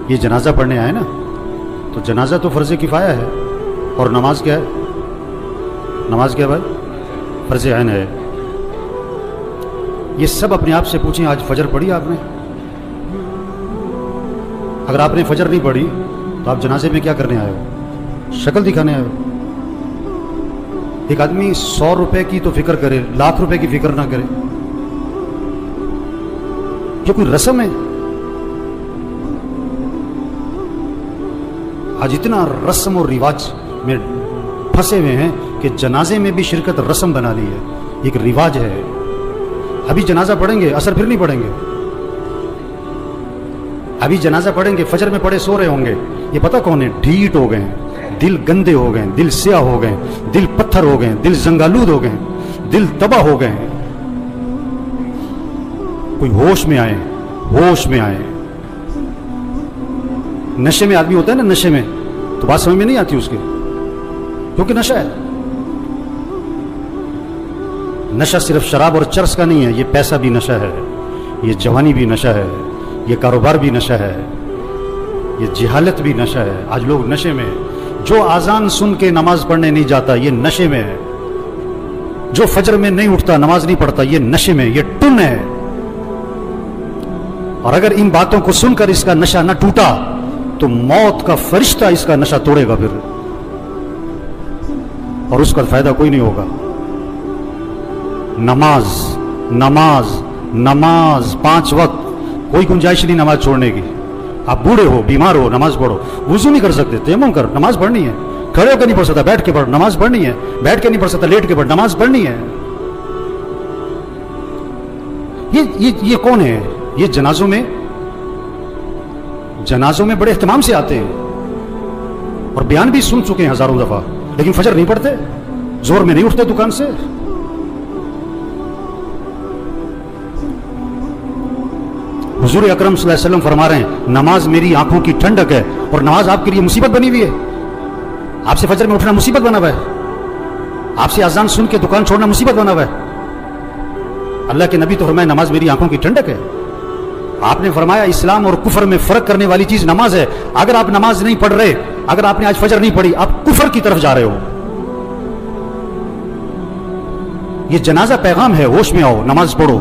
یہ جنازہ پڑھنے آئے نا، تو جنازہ تو فرض کفایہ ہے، اور نماز کیا ہے؟ نماز کیا ہے بھائی؟ فرض عین ہے۔ یہ سب اپنے آپ سے پوچھیں، آج فجر پڑھی آپ نے؟ اگر آپ نے فجر نہیں پڑھی تو آپ جنازے میں کیا کرنے آئے ہو؟ شکل دکھانے آئے ہو۔ ایک آدمی 100 روپے کی تو فکر کرے، لاکھ روپے کی فکر نہ کرے، یہ کوئی رسم ہے؟ آج اتنا رسم اور رواج میں پھنسے ہوئے ہیں کہ جنازے میں بھی شرکت رسم بنا لی ہے، ایک رواج ہے۔ ابھی جنازہ پڑھیں گے، عصر پھر نہیں پڑھیں گے، ابھی جنازہ پڑھیں گے، فجر میں پڑھے سو رہے ہوں گے، یہ پتہ کون ہے؟ ڈھیٹ ہو گئے ہیں، دل گندے ہو گئے ہیں، دل سیاہ ہو گئے ہیں، دل پتھر ہو گئے ہیں، دل زنگالود ہو گئے ہیں، دل تباہ ہو گئے ہیں۔ کوئی ہوش میں آئے، ہوش میں آئے۔ نشے میں آدمی ہوتا ہے نا، نشے میں تو بات سمجھ میں نہیں آتی اس کے، کیونکہ نشہ ہے۔ نشہ صرف شراب اور چرس کا نہیں ہے، یہ پیسہ بھی نشہ ہے، یہ جوانی بھی نشہ ہے، یہ کاروبار بھی نشہ ہے، یہ جہالت بھی نشہ ہے۔ آج لوگ نشے میں ہیں۔ جو اذان سن کے نماز پڑھنے نہیں جاتا یہ نشے میں ہے، جو فجر میں نہیں اٹھتا، نماز نہیں پڑھتا، یہ نشے میں، یہ ٹن ہے۔ اور اگر ان باتوں کو سن کر اس کا نشہ نہ ٹوٹا تو موت کا فرشتہ اس کا نشہ توڑے گا پھر، اور اس کا فائدہ کوئی نہیں ہوگا۔ نماز نماز نماز 5 وقت، کوئی گنجائش نہیں نماز چھوڑنے کی۔ آپ بوڑھے ہو، بیمار ہو، نماز پڑھو۔ وضو نہیں کر سکتے، تیمم کر، نماز پڑھنی ہے۔ کھڑے ہو کے نہیں پڑھ سکتا، بیٹھ کے پڑھ، نماز پڑھنی ہے۔ بیٹھ کے نہیں پڑھ سکتا، لیٹ کے پڑھ، نماز پڑھنی ہے۔ یہ کون ہے؟ یہ جنازوں میں بڑے اہتمام سے آتے ہیں اور بیان بھی سن چکے ہیں ہزاروں دفعہ، لیکن فجر نہیں پڑھتے، زور میں نہیں اٹھتے دکان سے۔ حضور اکرم صلی اللہ علیہ وسلم فرما رہے ہیں نماز میری آنکھوں کی ٹھنڈک ہے، اور نماز آپ کے لیے مصیبت بنی ہوئی ہے۔ آپ سے فجر میں اٹھنا مصیبت بنا ہوا ہے، آپ سے اذان سن کے دکان چھوڑنا مصیبت بنا ہوا ہے۔ اللہ کے نبی تو فرمایا نماز میری آنکھوں کی ٹھنڈک ہے۔ آپ نے فرمایا اسلام اور کفر میں فرق کرنے والی چیز نماز ہے۔ اگر آپ نماز نہیں پڑھ رہے، اگر آپ نے آج فجر نہیں پڑھی، آپ کفر کی طرف جا رہے ہو۔ یہ جنازہ پیغام ہے، ہوش میں آؤ، نماز پڑھو،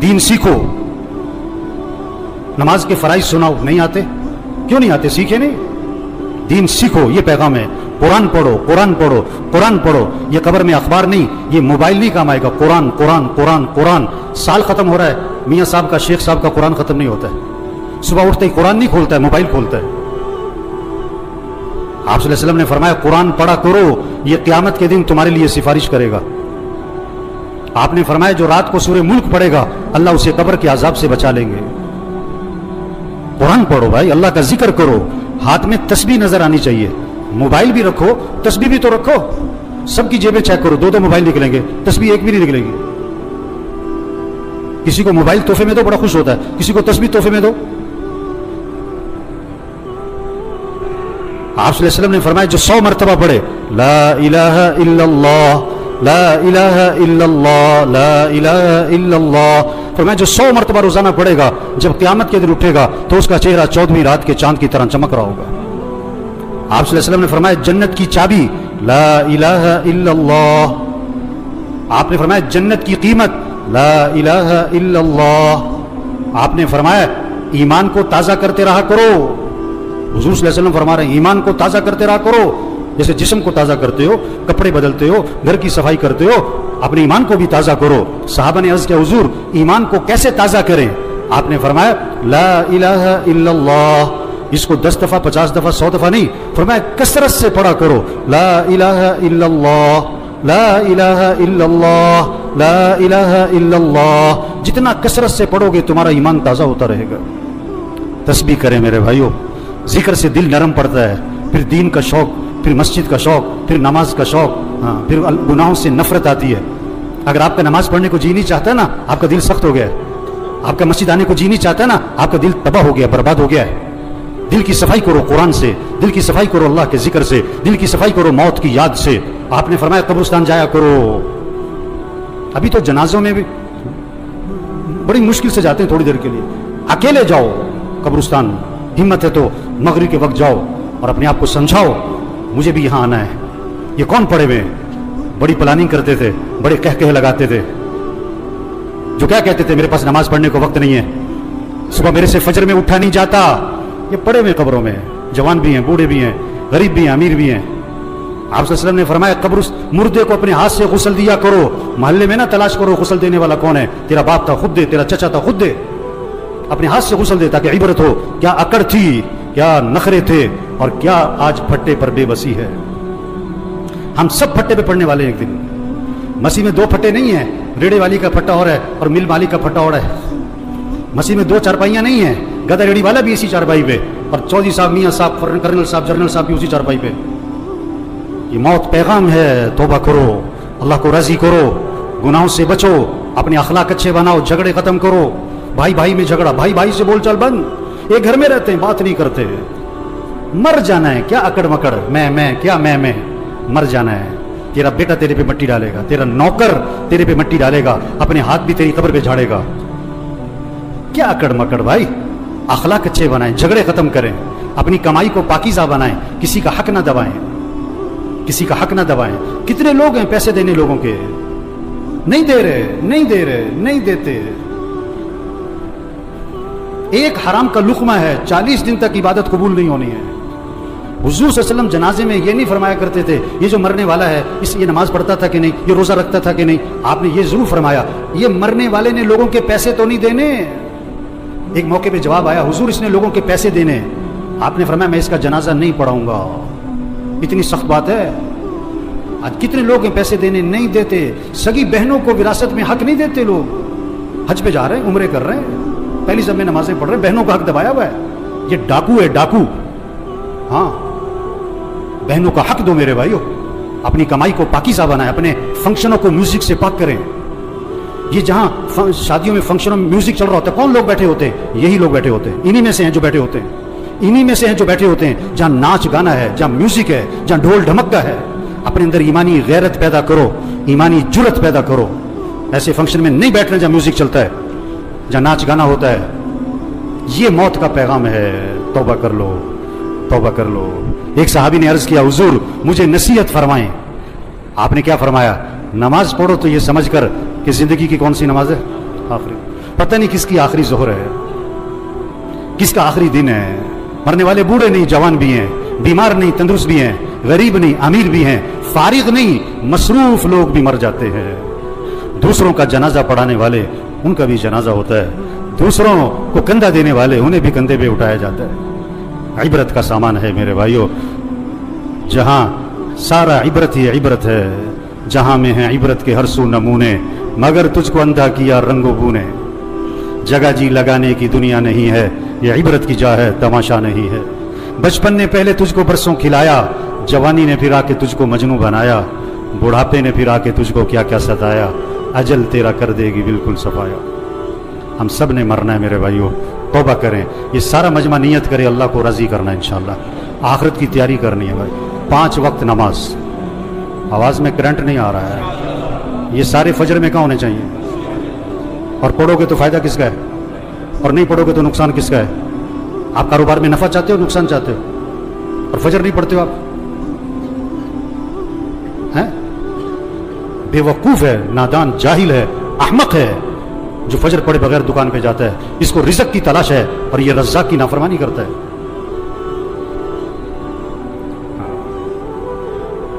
دین سیکھو۔ نماز کے فرائض سناؤ، نہیں آتے؟ کیوں نہیں آتے؟ سیکھے نہیں؟ دین سیکھو، یہ پیغام ہے۔ قرآن پڑھو، قرآن پڑھو، قرآن پڑھو۔ یہ قبر میں اخبار نہیں، یہ موبائل نہیں کام آئے گا۔ قرآن قرآن قرآن قرآن۔ سال ختم ہو رہا ہے، میاں صاحب کا، شیخ صاحب کا قرآن ختم نہیں ہوتا ہے۔ صبح اٹھتے ہی قرآن نہیں کھولتا ہے، موبائل کھولتا ہے۔ آپ صلی اللہ علیہ وسلم نے فرمایا قرآن پڑھا کرو، یہ قیامت کے دن تمہارے لیے سفارش کرے گا۔ آپ نے فرمایا جو رات کو سورہ ملک پڑھے گا اللہ اسے قبر کے عذاب سے بچا لیں گے۔ قرآن پڑھو بھائی، اللہ کا ذکر کرو، ہاتھ میں تسبیح نظر آنی چاہیے۔ موبائل بھی رکھو، تسبیح بھی تو رکھو۔ سب کی جیبیں چیک کرو، 2 موبائل نکلیں گے، تسبیح ایک بھی نہیں نکلے گی۔ کسی کو موبائل تحفے میں دو، بڑا خوش ہوتا ہے، کسی کو تسبیح تحفے میں دو۔ آپ صلی اللہ علیہ وسلم نے فرمایا جو 100 مرتبہ پڑھے لا الہ الا اللہ لا الہ الا اللہ لا الہ الا اللہ، فرمایا جو 100 مرتبہ روزانہ پڑھے گا، جب قیامت کے دن اٹھے گا تو اس کا چہرہ 14ویں رات کے چاند کی طرح چمک رہا ہوگا۔ آپ صلی اللہ علیہ وسلم نے فرمایا جنت کی چابی لا الہ الا اللہ۔ آپ نے فرمایا جنت کی قیمت لا الہ الا اللہ۔ آپ نے فرمایا ایمان کو تازہ کرتے رہا کرو۔ حضور صلی اللہ علیہ وسلم فرما رہے ہیں ایمان کو تازہ کرتے رہا کرو، جیسے جسم کو تازہ کرتے ہو، کپڑے بدلتے ہو، گھر کی صفائی کرتے ہو، اپنے ایمان کو بھی تازہ کرو۔ صحابہ نے عرض کیا حضور ایمان کو کیسے تازہ کریں؟ آپ نے فرمایا لا الہ الا اللہ، اس کو 10 دفعہ 50 دفعہ 100 دفعہ نہیں، فرمایا کثرت سے پڑھا کرو لا الہ الا اللہ لا الہ الا اللہ لا الہ الا اللہ۔ جتنا کثرت سے پڑھو گے تمہارا ایمان تازہ ہوتا رہے گا۔ تسبیح کریں میرے بھائیوں، ذکر سے دل نرم پڑتا ہے، پھر دین کا شوق، پھر مسجد کا شوق، پھر نماز کا شوق، پھر گناہوں سے نفرت آتی ہے۔ اگر آپ کا نماز پڑھنے کو جی نہیں چاہتا ہے نا، آپ کا دل سخت ہو گیا ہے۔ آپ کا مسجد آنے کو جی نہیں چاہتا ہے نا، آپ کا دل تباہ ہو گیا، برباد ہو گیا ہے۔ دل کی صفائی کرو قرآن سے، دل کی صفائی کرو اللہ کے ذکر سے، دل کی صفائی کرو موت کی یاد سے۔ آپ نے فرمایا قبرستان جایا کرو۔ ابھی تو جنازوں میں بھی بڑی مشکل سے جاتے ہیں، تھوڑی دیر کے لیے اکیلے جاؤ قبرستان، हिम्मत है तो मगरिब के वक्त जाओ और अपने आप को समझाओ मुझे भी यहाँ आना है। ये कौन पड़े हुए हैं? बड़ी प्लानिंग करते थे, बड़े कह लगाते थे, जो क्या कहते थे मेरे पास नमाज पढ़ने को वक्त नहीं है, सुबह मेरे से फजर में उठा नहीं जाता। ये पड़े हुए कब्रों में, जवान भी हैं, बूढ़े भी हैं, गरीब भी हैं, अमीर भी हैं। आप सल्लल्लाहु अलैहि वसल्लम ने फरमाया कब्र मुर्दे को अपने हाथ से गुस्ल दिया करो, मोहल्ले में ना तलाश करो गुस्ल देने वाला कौन है, तेरा बाप था खुद दे, तेरा चचा था खुद दे, अपने हाथ से गुस्ल दे ताकि इबरत हो क्या अकड़ थी, क्या नखरे थे और क्या आज फट्टे पर बेबसी है। हम सब फट्टे पे पड़ने वाले हैं एक दिन। मसीह में दो फट्टे नहीं है, रेड़े वाली का फट्टा और है और मिल मालिक का फट्टा और है। मसीह में दो चारपाइयां नहीं है, गधा रेड़ी वाला भी इसी चारपाई पे और चौधरी साहब, मियाँ साहब, कर्नल साहब, जनरल साहब भी उसी चारपाई पे। ये मौत पैगाम है, तौबा करो, अल्लाह को राजी करो, गुनाहों से बचो, अपने अखलाक अच्छे बनाओ, झगड़े खत्म करो। भाई भाई में झगड़ा, भाई भाई से बोलचाल बंद, एक घर में रहते हैं बात नहीं करते। मर जाना है, क्या अकड़ मकड़, मैं क्या मैं, मर जाना है। तेरा बेटा तेरे पे मिट्टी डालेगा, तेरा नौकर तेरे पे मिट्टी डालेगा, अपने हाथ भी तेरी कब्र पे झाड़ेगा। क्या अकड़ मकड़ भाई, अखलाक अच्छे बनाएं, झगड़े खत्म करें, अपनी कमाई को पाकीज़ा बनाएं, किसी का हक ना दबाएं, किसी का हक ना दबाएं। कितने लोग हैं पैसे देने लोगों के, नहीं दे रहे, नहीं दे रहे, नहीं देते। एक हराम का लुक़मा है, 40 दिन तक इबादत कबूल नहीं होनी है। हुज़ूर सल्लल्लाहु अलैहि वसल्लम जनाजे में ये नहीं फरमाया करते थे ये जो मरने वाला है ये नमाज पढ़ता था कि नहीं, ये रोज़ा रखता था कि नहीं। आपने ये ज़रूर फरमाया ये मरने वाले ने लोगों के पैसे तो नहीं देने। एक मौके पे जवाब आया, हुज़ूर इसने लोगों के पैसे देने। आपने फरमाया मैं इसका जनाजा नहीं पढ़ाऊंगा। इतनी सख्त बात है। आज कितने लोग हैं पैसे देने नहीं देते, सगी बहनों को विरासत में हक नहीं देते। लोग हज पे जा रहे हैं, उम्रे कर रहे हैं, पहली सब में नमाजें पढ़ रहे हैं, बहनों का हक दबाया हुआ है। ये डाकू है, डाकू। हाँ, बहनों का हक दो मेरे भाइयों, अपनी कमाई को पाकीज़ा बनाएं, अपने फंक्शनों को म्यूजिक से पाक करें। ये जहां शादियों में फंक्शनों में म्यूजिक चल रहा होता है, कौन लोग बैठे होते हैं? यही लोग बैठे होते हैं, इन्हीं में से हैं जो बैठे होते हैं, इन्हीं में से हैं जो बैठे होते हैं। जहां नाच गाना है, जहां म्यूजिक है, जहां ढोल ढमक्का है, अपने अंदर ईमानी गैरत पैदा करो, ईमानी जुरत पैदा करो। ऐसे फंक्शन में नहीं बैठना जहां म्यूजिक चलता है, जहां नाच गाना होता है। ये मौत का पैगाम है। तौबा कर लो, तौबा कर लो। एक सहाबी ने अर्ज किया, हुजूर मुझे नसीहत फरमाएं। आपने क्या फरमाया? नमाज पढ़ो तो ये समझकर कि जिंदगी की कौन सी नमाज है? आखिरी। पता नहीं किसकी आखिरी जोहर है, किसका आखिरी दिन है। मरने वाले बूढ़े नहीं, जवान भी हैं, बीमार नहीं, तंदुरुस्त भी हैं, गरीब नहीं, अमीर भी हैं, फारिग नहीं, मसरूफ लोग भी मर जाते हैं। दूसरों का जनाजा पढ़ाने वाले, उनका भी जनाजा होता है। दूसरों को कंधा देने वाले, उन्हें भी कंधे पे उठाया जाता है। इबरत का सामान है मेरे भाइयों, जहां सारा इबरत ही इबरत है, जहां में है इबरत के हर सू नमूने, मगर तुझको अंधा किया रंगो बूने। जगह जी लगाने की दुनिया नहीं है, ये इबरत की जा है, तमाशा नहीं है। बचपन ने पहले तुझको बरसों खिलाया, जवानी ने फिर आके तुझको मजनू बनाया, बुढ़ापे ने फिर आके तुझको क्या क्या सताया, अजल तेरा कर देगी बिल्कुल सफाया। हम सब ने मरना है मेरे भाइयों, तौबा करें। ये सारा मजमा नियत करे अल्लाह को राजी करना है इंशाअल्लाह। आखिरत की तैयारी करनी है भाई। 5 वक्त नमाज। आवाज़ में करंट नहीं आ रहा है। ये सारे फजर में कहाँ होने चाहिए? और पढ़ोगे तो फ़ायदा किसका है, और नहीं पढ़ोगे तो नुकसान किसका है? आप कारोबार में नफ़ा चाहते हो, नुकसान चाहते हो, और फजर नहीं पढ़ते हो आप? हैं? बेवकूफ़ है, नादान, जाहिल है, अहमक है जो फजर पढ़े बगैर दुकान पे जाता है। इसको रिज़्क़ की तलाश है और ये रज़्ज़ाक़ की नाफरमानी करता है।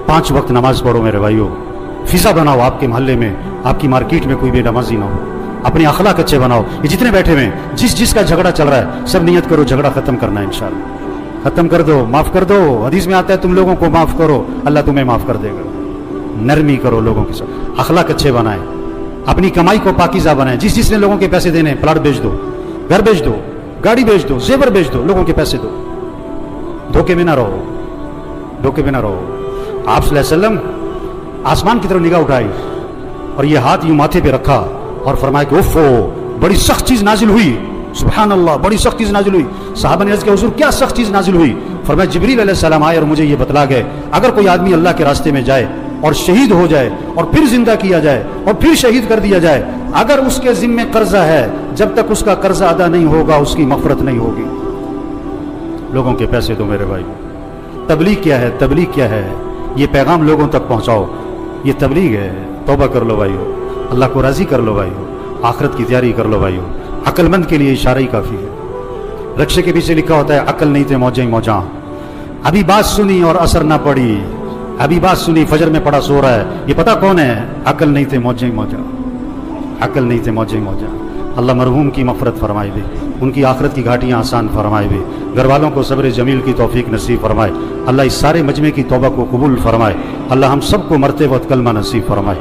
5 वक्त नमाज पढ़ो मेरे भाइयों। फिजा बनाओ आपके मोहल्ले में, आपकी मार्केट में कोई बेनमाजी ना हो। अपने अखलाक अच्छे बनाओ। ये जितने बैठे हुए हैं, जिसका झगड़ा चल रहा है, सब नियत करो झगड़ा खत्म करना है इंशाअल्लाह। खत्म कर दो, माफ कर दो। हदीस में आता है तुम लोगों को माफ करो, अल्लाह तुम्हें माफ कर देगा। नरमी करो लोगों के साथ, अखलाक अच्छे बनाए, अपनी कमाई को पाकीज़ा बनाए। जिसने लोगों के पैसे देने, प्लाट बेच दो, घर बेच दो, गाड़ी बेच दो, जेवर बेच दो, लोगों के पैसे दो। धोखे में ना रहो, धोखे में ना रहो। आप सल्लल्लाहु अलैहि वसल्लम आसमान की तरफ निगाह उठाई और ये हाथ यूं माथे पे रखा और फरमाया कि उफ़ो, बड़ी सख्त चीज नाजिल हुई। सुभान अल्लाह, बड़ी सख्त चीज नाजिल हुई। सहाबा ने अर्ज़ किया, हुज़ूर क्या सख्त चीज नाजिल हुई? फरमाया जिब्रील अलैहिस्सलाम आए और मुझे ये बतला गए, अगर कोई आदमी अल्लाह के रास्ते में जाए और शहीद हो जाए और फिर जिंदा किया जाए और फिर शहीद कर दिया जाए, अगर उसके जिम्मे कर्जा है, जब तक उसका कर्जा अदा नहीं होगा उसकी मग़फ़िरत नहीं होगी। لوگوں کے پیسے دو میرے بھائی. تبلیغ کیا ہے؟ تبلیغ کیا ہے؟ یہ پیغام لوگوں تک پہنچاؤ، یہ تبلیغ ہے. توبہ کر لو بھائیو، اللہ کو راضی کر لو بھائیو، آخرت کی تیاری کر لو بھائیو. عقل مند کے لیے اشارہ ہی کافی ہے. رکشے کے پیچھے لکھا ہوتا ہے عقل نہیں تھے موجیں ہی موجاں. ابھی بات سنی اور اثر نہ پڑی، ابھی بات سنی فجر میں پڑا سو رہا ہے، یہ پتہ کون ہے؟ عقل نہیں تھے موجیں ہی موجاں، عقل نہیں تھے موجیں ہی موجاں. اللہ مرحوم کی مغفرت فرمائے دے، ان کی آخرت کی گھاٹیاں آسان فرمائے دے، گھر والوں کو صبر جمیل کی توفیق نصیب فرمائے. اللہ اس سارے مجمع کی توبہ کو قبول فرمائے. اللہ ہم سب کو مرتے وقت کلمہ نصیب فرمائے.